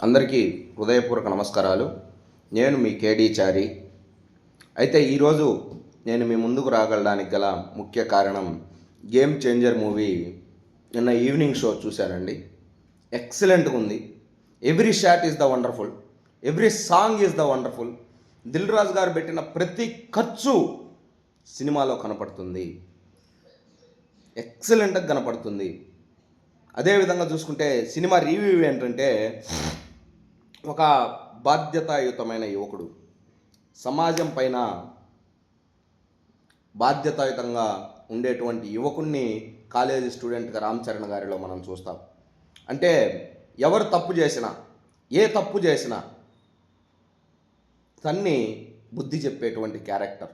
అందరికీ హృదయపూర్వక నమస్కారాలు. నేను మీ కేడి చారి. అయితే ఈరోజు నేను మీ ముందుకు రాగలడానికి గల ముఖ్య కారణం గేమ్ చేంజర్ మూవీ నిన్న ఈవినింగ్ షో చూశానండి. ఎక్సలెంట్గా ఉంది. Every shot is the wonderful, every song is the wonderful. Dil Raju గారు పెట్టిన ప్రతి ఖర్చు సినిమాలో కనపడుతుంది, ఎక్సలెంట్గా కనపడుతుంది. అదేవిధంగా చూసుకుంటే సినిమా రివ్యూ ఏంటంటే, ఒక బాధ్యతాయుతమైన యువకుడు సమాజం పైన బాధ్యతాయుతంగా ఉండేటువంటి యువకుడిని కాలేజీ స్టూడెంట్గా రామ్ చరణ్ గారిలో మనం చూస్తాం. అంటే ఎవరు తప్పు చేసినా, ఏ తప్పు చేసినా తన్ని బుద్ధి చెప్పేటువంటి క్యారెక్టర్.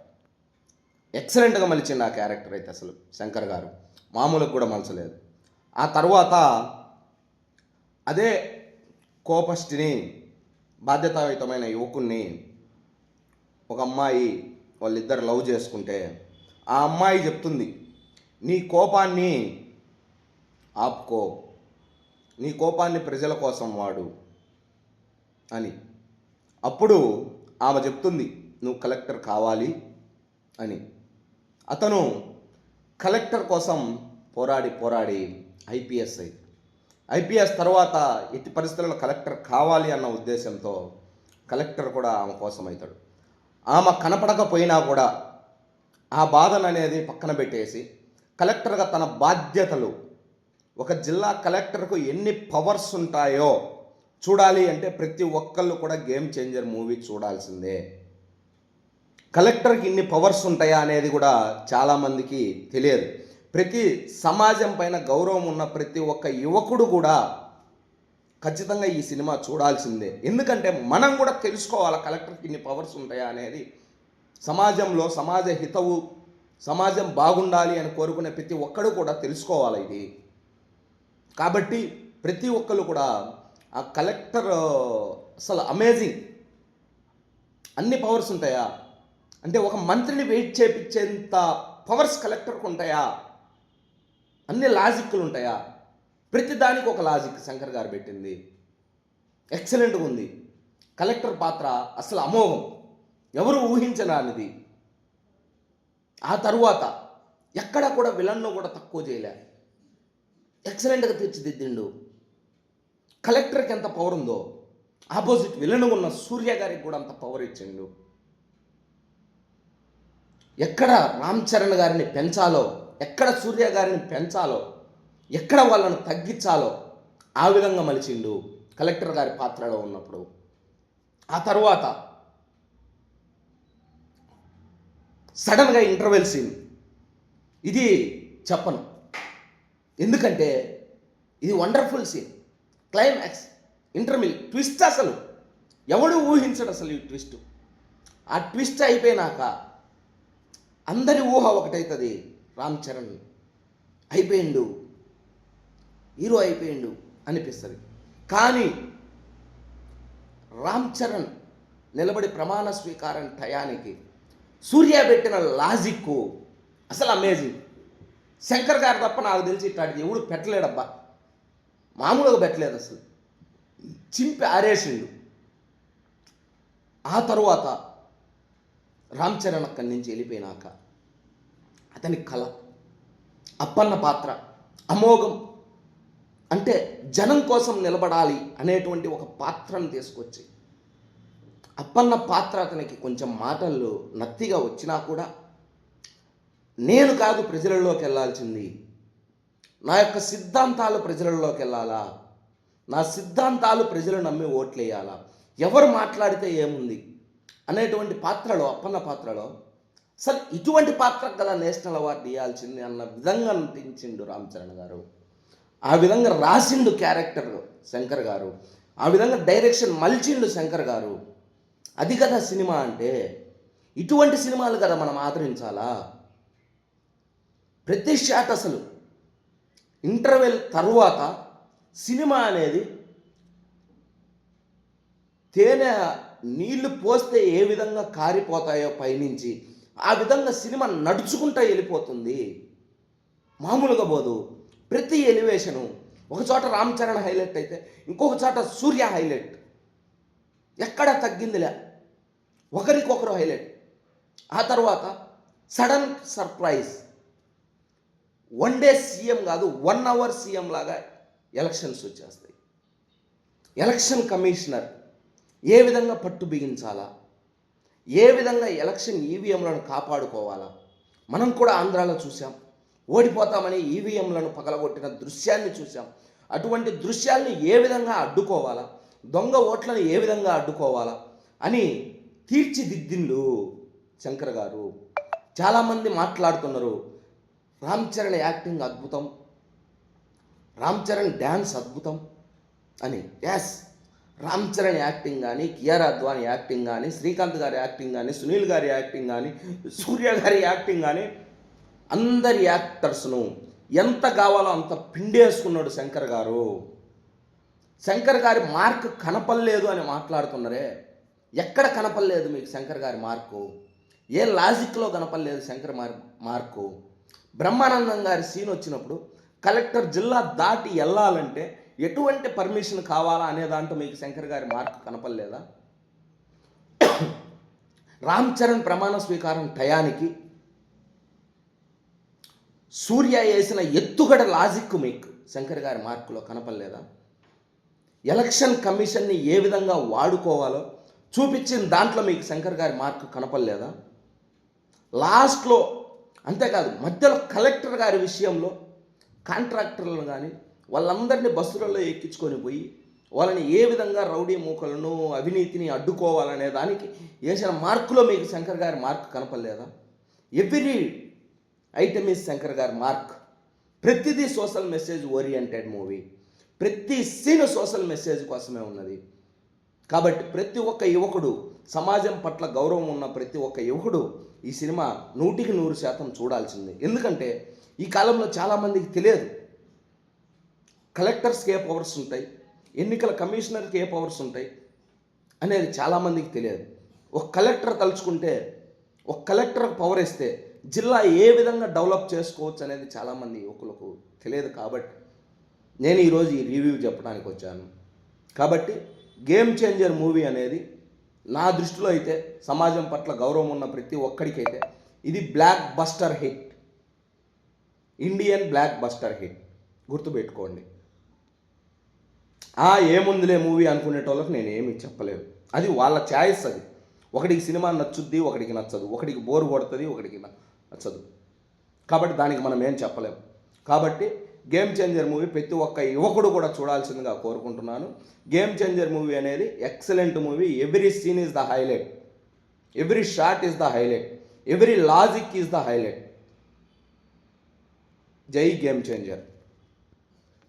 ఎక్సలెంట్గా మలిచింది ఆ క్యారెక్టర్. అయితే అసలు శంకర్ గారు మామూలుగా కూడా మలచలేదు. ఆ తర్వాత అదే కోపస్టిని, బాధ్యతాయుతమైన యువకుడిని ఒక అమ్మాయి వాళ్ళిద్దరు లవ్ చేసుకుంటే ఆ అమ్మాయి చెప్తుంది, నీ కోపాన్ని ఆపుకో, నీ కోపాన్ని ప్రజల కోసం వాడు అని. అప్పుడు ఆమె చెప్తుంది, నువ్వు కలెక్టర్ కావాలి అని. అతను కలెక్టర్ కోసం పోరాడి ఐపీఎస్ తర్వాత ఎట్టి పరిస్థితుల్లో కలెక్టర్ కావాలి అన్న ఉద్దేశంతో కలెక్టర్ కూడా ఆమె కోసం అవుతాడు. ఆమె కనపడకపోయినా కూడా ఆ బాధను అనేది పక్కన పెట్టేసి కలెక్టర్గా తన బాధ్యతలు, ఒక జిల్లా కలెక్టర్కు ఎన్ని పవర్స్ ఉంటాయో చూడాలి అంటే ప్రతి ఒక్కళ్ళు కూడా గేమ్ చేంజర్ మూవీ చూడాల్సిందే. కలెక్టర్కి ఇన్ని పవర్స్ ఉంటాయా అనేది కూడా చాలామందికి తెలియదు. ప్రతి సమాజం పైన గౌరవం ఉన్న ప్రతి ఒక్క యువకుడు కూడా ఖచ్చితంగా ఈ సినిమా చూడాల్సిందే. ఎందుకంటే మనం కూడా తెలుసుకోవాలి కలెక్టర్కి ఇన్ని పవర్స్ ఉంటాయా అనేది. సమాజంలో సమాజ హితవు, సమాజం బాగుండాలి అని కోరుకునే ప్రతి ఒక్కడు కూడా తెలుసుకోవాలి ఇది. కాబట్టి ప్రతి ఒక్కరు కూడా ఆ కలెక్టర్ అసలు అమేజింగ్. అన్ని పవర్స్ ఉంటాయా అంటే ఒక మంత్రిని వెయిట్ చేయించేంత పవర్స్ కలెక్టర్కి ఉంటాయా? అన్ని లాజిక్లు ఉంటాయా? ప్రతి దానికి ఒక లాజిక్ శంకర్ గారు పెట్టింది. ఎక్సలెంట్గా ఉంది. కలెక్టర్ పాత్ర అసలు అమోఘం, ఎవరు ఊహించరానిది. ఆ తరువాత ఎక్కడ కూడా విలన్ను కూడా తక్కువ చేయలే, ఎక్సలెంట్గా తీర్చిదిద్దిండు. కలెక్టర్కి ఎంత పవర్ ఉందో ఆపోజిట్ విలన్ ఉన్న సూర్య గారికి కూడా అంత పవర్ ఇచ్చిండు. ఎక్కడ రామ్ చరణ్ గారిని పెంచాలో, ఎక్కడ సూర్య గారిని పెంచాలో, ఎక్కడ వాళ్ళను తగ్గించాలో ఆ విధంగా మలిచిండు కలెక్టర్ గారి పాత్రలో ఉన్నప్పుడు. ఆ తర్వాత సడన్గా ఇంటర్వెల్ సీన్, ఇది చెప్పను ఎందుకంటే ఇది వండర్ఫుల్ సీన్. క్లైమాక్స్, ఇంటర్మిల్, ట్విస్ట్ అసలు ఎవడు ఊహించడు అసలు ఈ ట్విస్ట్. ఆ ట్విస్ట్ అయిపోయినాక అందరి ఊహ ఒకటవుతుంది, రామ్ చరణ్ అయిపోయిండు, హీరో అయిపోయిండు అనిపిస్తుంది. కానీ రామ్ చరణ్ నిలబడి ప్రమాణ స్వీకారం టయానికి సూర్య పెట్టిన లాజిక్ అసలు అమేజింగ్. శంకర్ గారు తప్ప నాకు తెలిసి ఇట్లాంటిది ఎవడు పెట్టలేడబ్బా, మామూలుగా పెట్టలేదు అసలు, చింపి ఆరేసిండు. ఆ తరువాత రామ్ చరణ్ అక్కడి నుంచి వెళ్ళిపోయినాక అతని కళ, అప్పన్న పాత్ర అమోఘం. అంటే జనం కోసం నిలబడాలి అనేటువంటి ఒక పాత్రను తీసుకొచ్చి, అప్పన్న పాత్ర అతనికి కొంచెం మాటలు నత్తిగా వచ్చినా కూడా, నేను కాదు ప్రజలలోకి వెళ్ళాల్సింది, నా యొక్క సిద్ధాంతాలు ప్రజలలోకి వెళ్ళాలా, నా సిద్ధాంతాలు ప్రజలు నమ్మి ఓట్లేయాలా, ఎవరు మాట్లాడితే ఏముంది అనేటువంటి పాత్రలో, అప్పన్న పాత్రలో అసలు ఇటువంటి పాత్ర కదా నేషనల్ అవార్డు ఇవ్వాల్సింది అన్న విధంగా నటించిండు రామ్ చరణ్ గారు. ఆ విధంగా రాసిండు క్యారెక్టర్ శంకర్ గారు, ఆ విధంగా డైరెక్షన్ మలిచిండు శంకర్ గారు. అది కదా సినిమా అంటే. ఇటువంటి సినిమాలు కదా మనం ఆదరించాలా. ప్రతి షాట్ అసలు ఇంటర్వెల్ తరువాత సినిమా అనేది తేనె నీళ్లు పోస్తే ఏ విధంగా కారిపోతాయో పైనుంచి, ఆ విధంగా సినిమా నడుచుకుంటూ వెళ్ళిపోతుంది, మామూలుగా పోదు. ప్రతి ఎలివేషను ఒక చోట రామ్ చరణ్ హైలైట్ అయితే ఇంకొక చోట సూర్య హైలైట్. ఎక్కడ తగ్గిందిలే, ఒకరికొకరు హైలైట్. ఆ తర్వాత sudden surprise, one day CM కాదు 1 అవర్ సీఎం లాగా ఎలక్షన్స్ వచ్చేస్తాయి. ఎలక్షన్ కమిషనర్ ఏ విధంగా పట్టు బిగించాలా, ఏ విధంగా ఎలక్షన్ ఈవీఎంలను కాపాడుకోవాలా. మనం కూడా ఆంధ్రాలో చూసాం, ఓడిపోతామని ఈవీఎంలను పగలగొట్టిన దృశ్యాన్ని చూసాం. అటువంటి దృశ్యాల్ని ఏ విధంగా అడ్డుకోవాలా, దొంగ ఓట్లను ఏ విధంగా అడ్డుకోవాలా అని తీర్చిదిద్దిండు శంకర్ గారు. చాలామంది మాట్లాడుతున్నారు రామ్ చరణ్ యాక్టింగ్ అద్భుతం, రామ్ చరణ్ డ్యాన్స్ అద్భుతం అని. ఎస్, రామ్ చరణ్ యాక్టింగ్ కానీ, కియారా అద్వానీ యాక్టింగ్ కానీ, శ్రీకాంత్ గారి యాక్టింగ్ కానీ, సునీల్ గారి యాక్టింగ్ కానీ, సూర్య గారి యాక్టింగ్ కానీ, అందరి యాక్టర్స్ను ఎంత కావాలో అంత పిండేసుకున్నాడు శంకర్ గారు. శంకర్ గారి మార్క్ కనపడలేదు అని మాట్లాడుతున్నారే, ఎక్కడ కనపడలేదు మీకు శంకర్ గారి మార్కు? ఏ లాజిక్లో కనపడలేదు శంకర్ మార్కు? బ్రహ్మానందం గారి సీన్ వచ్చినప్పుడు కలెక్టర్ జిల్లా దాటి వెళ్ళాలంటే ఎటువంటి పర్మిషన్ కావాలా అనే దాంట్లో మీకు శంకర్ గారి మార్కు కనపడలేదా? రామ్ చరణ్ ప్రమాణ స్వీకారం టయానికి సూర్య వేసిన ఎత్తుగడ లాజిక్ మీకు శంకర్ గారి మార్కులో కనపడలేదా? ఎలక్షన్ కమిషన్ని ఏ విధంగా వాడుకోవాలో చూపించిన దాంట్లో మీకు శంకర్ గారి మార్కు కనపడలేదా? లాస్ట్లో అంతేకాదు, మధ్యలో కలెక్టర్ గారి విషయంలో కాంట్రాక్టర్లను కానీ వాళ్ళందరినీ బస్సులలో ఎక్కించుకొని పోయి వాళ్ళని ఏ విధంగా రౌడీ మూకలను అవినీతిని అడ్డుకోవాలనే దానికి వేసిన మార్కులో మీకు శంకర్ గారి మార్క్ కనపడలేదా? ఎవ్రీ ఐటమ్ ఈజ్ శంకర్ గారి మార్క్. ప్రతిదీ సోషల్ మెసేజ్ ఓరియంటెడ్ మూవీ, ప్రతి సీన్ సోషల్ మెసేజ్ కోసమే ఉన్నది. కాబట్టి ప్రతి ఒక్క యువకుడు, సమాజం పట్ల గౌరవం ఉన్న ప్రతి ఒక్క యువకుడు ఈ సినిమా 100% చూడాల్సిందే. ఎందుకంటే ఈ కాలంలో చాలామందికి తెలియదు కలెక్టర్స్కి ఏ పవర్స్ ఉంటాయి, ఎన్నికల కమిషనర్కి ఏ పవర్స్ ఉంటాయి అనేది చాలామందికి తెలియదు. ఒక కలెక్టర్ తలుచుకుంటే, ఒక కలెక్టర్ పవర్ ఇస్తే జిల్లా ఏ విధంగా డెవలప్ చేసుకోవచ్చు అనేది చాలామంది యువకులకు తెలియదు. కాబట్టి నేను ఈరోజు ఈ రివ్యూ చెప్పడానికి వచ్చాను. కాబట్టి గేమ్ చేంజర్ మూవీ అనేది నా దృష్టిలో అయితే సమాజం పట్ల గౌరవం ఉన్న ప్రతి ఒక్కడికైతే ఇది block buster hit, Indian block buster hit. గుర్తుపెట్టుకోండి. ఏముందిలే మూవీ అనుకునేటోళ్ళకి నేను ఏమి చెప్పలేను, అది వాళ్ళ ఛాయిస్. అది ఒకడికి సినిమా నచ్చుద్ది, ఒకడికి నచ్చదు, ఒకడికి బోర్ కొడుతుంది, ఒకడికి నచ్చదు. కాబట్టి దానికి మనం ఏం చెప్పలేము. కాబట్టి గేమ్ చేంజర్ మూవీ ప్రతి ఒక్క యువకుడు కూడా చూడాల్సిందిగా కోరుకుంటున్నాను. గేమ్ చేంజర్ మూవీ అనేది excellent movie. Every scene is the highlight, every shot is the highlight, every logic is the highlight. జై గేమ్ చేంజర్.